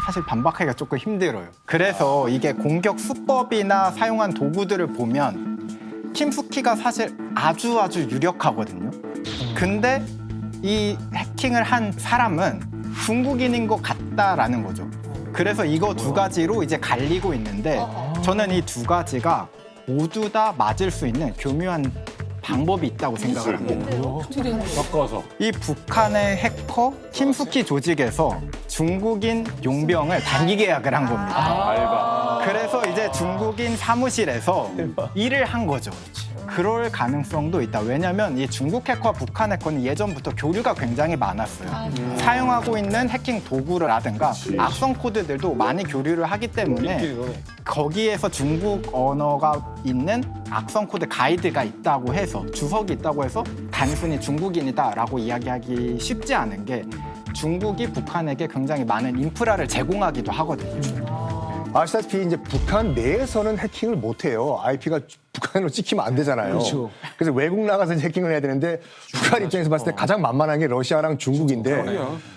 사실 반박하기가 조금 힘들어요. 그래서 이게 공격 수법이나 사용한 도구들을 보면 김숙희가 사실 아주 유력하거든요. 근데 이 해킹을 한 사람은 중국인인 것 같다라는 거죠. 그래서 이거 두 가지로 이제 갈리고 있는데 저는 이 두 가지가 모두 다 맞을 수 있는 교묘한 방법이 있다고 생각을 합니다. 섞어서. 이 북한의 해커 김숙희 조직에서 중국인 용병을 단기 계약을 한 겁니다. 알바. 그래서 이제 중국인 사무실에서 일을 한 거죠. 그럴 가능성도 있다. 왜냐하면 이 중국 해커와 북한 해커는 예전부터 교류가 굉장히 많았어요. 사용하고 있는 해킹 도구라든가 악성 코드들도 많이 교류를 하기 때문에 거기에서 중국 언어가 있는 악성 코드 가이드가 있다고 해서 주석이 있다고 해서 단순히 중국인이다라고 이야기하기 쉽지 않은 게 중국이 북한에게 굉장히 많은 인프라를 제공하기도 하거든요. 아시다시피 이제 북한 내에서는 해킹을 못 해요. IP가 북한으로 찍히면 안 되잖아요. 그렇죠. 그래서 외국 나가서 이제 해킹을 해야 되는데 북한 입장에서 봤을 때 가장 만만한 게 러시아랑 중국인데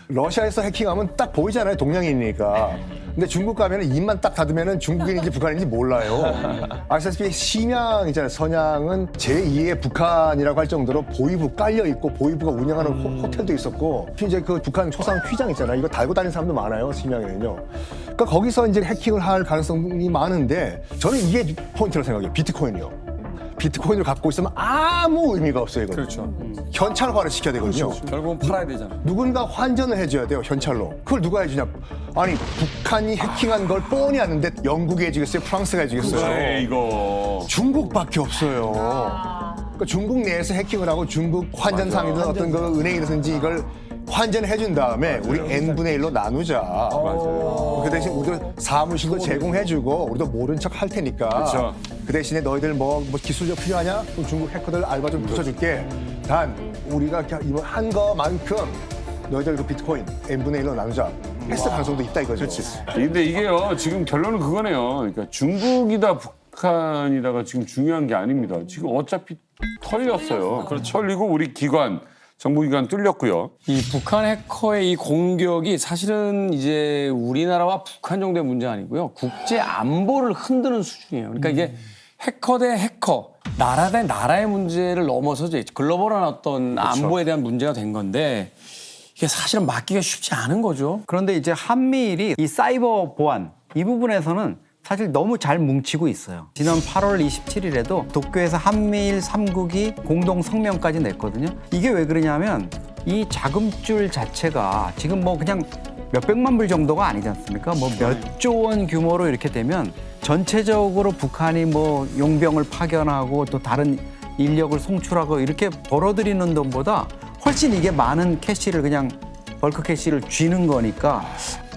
러시아에서 해킹하면 딱 보이잖아요. 동양인이니까. 근데 중국 가면 입만 딱 닫으면 중국인인지 북한인지 몰라요. 아시다시피 심양 있잖아요. 선양은 제2의 북한이라고 할 정도로 보이부 깔려 있고 보이부가 운영하는 호텔도 있었고 이제 그 북한 초상 휘장 있잖아요. 이거 달고 다니는 사람도 많아요. 심양에는요. 그러니까 거기서 이제 해킹을 할 가능성이 많은데 저는 이게 포인트라고 생각해요. 비트코인이요. 비트코인을 갖고 있으면 아무 의미가 없어요. 이거. 그렇죠. 현찰화를 시켜야 되거든요. 결국은 팔아야 되잖아. 누군가 환전을 해줘야 돼요, 현찰로. 그걸 누가 해주냐? 아니, 북한이 해킹한 걸 뻔히 아는데 영국이 해주겠어요? 프랑스가 해주겠어요? 그래, 이거. 중국밖에 없어요. 그러니까 중국 내에서 해킹을 하고 중국 환전상이든 어떤 그 은행이든지 이걸 환전해 준 다음에 우리 n분의 1로 나누자. 맞아요. 그 대신 우리도 사무실도 제공해주고 우리도 모른 척 할 테니까. 그렇죠. 그 대신에 너희들 뭐 기술력 필요하냐? 그럼 중국 해커들 알바 좀 붙여줄게. 단 우리가 이번 한 거만큼 너희들 그 비트코인 n분의 1로 나누자. 했을 가능성도 있다 이거죠. 근데 이게요, 지금 결론은 그거네요. 그러니까 중국이다, 북한이다가 지금 중요한 게 아닙니다. 지금 어차피 털렸어요. 털리고 우리 기관, 정보기관 뚫렸고요. 이 북한 해커의 이 공격이 사실은 이제 우리나라와 북한 정도의 문제가 아니고요. 국제 안보를 흔드는 수준이에요. 그러니까 이게 해커 대 해커, 나라 대 나라의 문제를 넘어서 이제 글로벌한 어떤 안보에 대한 문제가 된 건데 이게 사실은 막기가 쉽지 않은 거죠. 그런데 이제 한미일이 이 사이버 보안 이 부분에서는 사실 너무 잘 뭉치고 있어요. 지난 8월 27일에도 도쿄에서 한미일 3국이 공동 성명까지 냈거든요. 이게 왜 그러냐면 이 자금줄 자체가 지금 뭐 그냥 몇백만 불 정도가 아니지 않습니까? 뭐 몇 조 원 규모로 이렇게 되면 전체적으로 북한이 뭐 용병을 파견하고 또 다른 인력을 송출하고 이렇게 벌어들이는 돈보다 훨씬 이게 많은 캐시를 그냥 벌크 캐시를 쥐는 거니까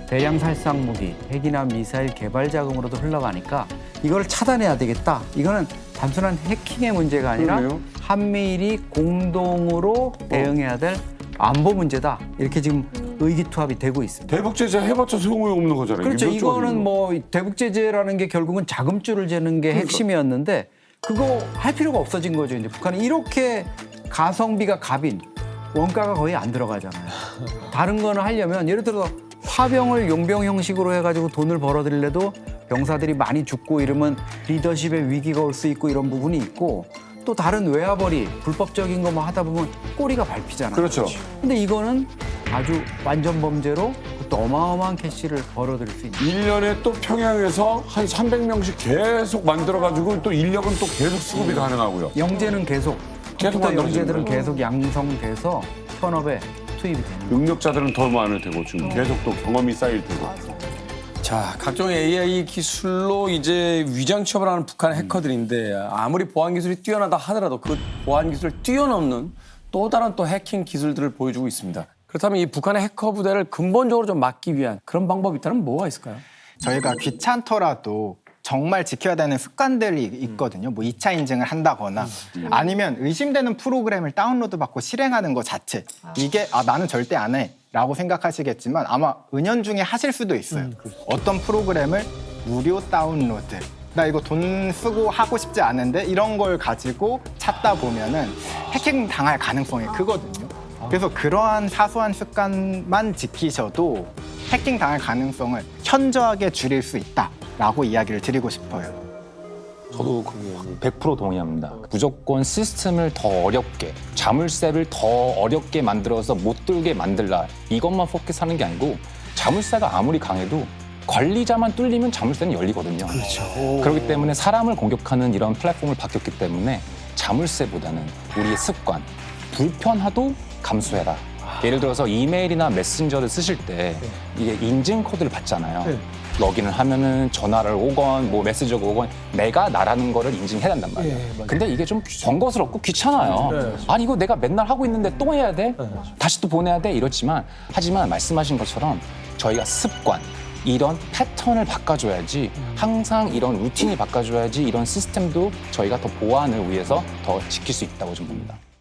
대량 살상 무기, 핵이나 미사일 개발 자금으로도 흘러가니까 이걸 차단해야 되겠다. 이거는 단순한 해킹의 문제가 아니라 그러네요. 한미일이 공동으로 대응해야 될 안보 문제다. 이렇게 지금 의기투합이 되고 있습니다. 대북 제재 해봤자 소용없는 거잖아요. 그렇죠. 이게 몇 조가 이거는 지금. 뭐 대북 제재라는 게 결국은 자금줄을 재는 게 핵심이었는데 그거 할 필요가 없어진 거죠. 이제 북한이 이렇게 가성비가 갑인 원가가 거의 안 들어가잖아요. 다른 거는 하려면 예를 들어 파병을 용병 형식으로 해가지고 돈을 벌어들래도 병사들이 많이 죽고 이러면 리더십에 위기가 올 수 있고 이런 부분이 있고 또 다른 외화벌이 불법적인 거 뭐 하다 보면 꼬리가 밟히잖아요. 그렇죠. 근데 이거는 아주 완전 범죄로 또 어마어마한 캐시를 벌어들일 수 있는. 1년에 또 평양에서 한 300명씩 계속 만들어가지고 또 인력은 또 계속 수급이 가능하고요. 영재는 계속 계속 컴퓨터 만들어지는 영재들은 거예요. 계속 양성돼서 현업에 투입이 되는 거예요. 능력자들은 더 많을 테고 지금 계속 또 경험이 쌓일 테고. 자, 각종 AI 기술로 이제 위장 취업을 하는 북한 해커들인데 아무리 보안 기술이 뛰어나다 하더라도 그 보안 기술을 뛰어넘는 또 다른 또 해킹 기술들을 보여주고 있습니다. 그렇다면 이 북한의 해커 부대를 근본적으로 좀 막기 위한 그런 방법이 있다면 뭐가 있을까요? 저희가 귀찮더라도 정말 지켜야 되는 습관들이 있거든요. 뭐 2차 인증을 한다거나 아니면 의심되는 프로그램을 다운로드 받고 실행하는 것 자체. 이게 나는 절대 안 해. 라고 생각하시겠지만 아마 은연중에 하실 수도 있어요. 어떤 프로그램을 무료 다운로드. 나 이거 돈 쓰고 하고 싶지 않은데 이런 걸 가지고 찾다 보면은 해킹 당할 가능성이 크거든요. 그래서 그러한 사소한 습관만 지키셔도 해킹 당할 가능성을 현저하게 줄일 수 있다라고 이야기를 드리고 싶어요. 저도 100% 동의합니다. 무조건 시스템을 더 어렵게, 자물쇠를 더 어렵게 만들어서 못 들게 만들라. 이것만 포커스하는 게 아니고 자물쇠가 아무리 강해도 관리자만 뚫리면 자물쇠는 열리거든요. 그렇기 때문에 사람을 공격하는 이런 플랫폼을 바뀌었기 때문에 자물쇠보다는 우리의 습관, 불편하도 감수해라. 예를 들어서 이메일이나 메신저를 쓰실 때 이게 인증 코드를 받잖아요. 로그인을 하면은 전화를 오건 뭐 메시지가 오건 내가 나라는 거를 인증해야 된단 말이에요. 근데 이게 좀 번거스럽고 귀찮아요. 아니 이거 내가 맨날 하고 있는데 또 해야 돼? 다시 또 보내야 돼? 이렇지만 하지만 말씀하신 것처럼 저희가 습관 이런 패턴을 바꿔줘야지 항상 이런 루틴을 바꿔줘야지 이런 시스템도 저희가 더 보안을 위해서 더 지킬 수 있다고 좀 봅니다.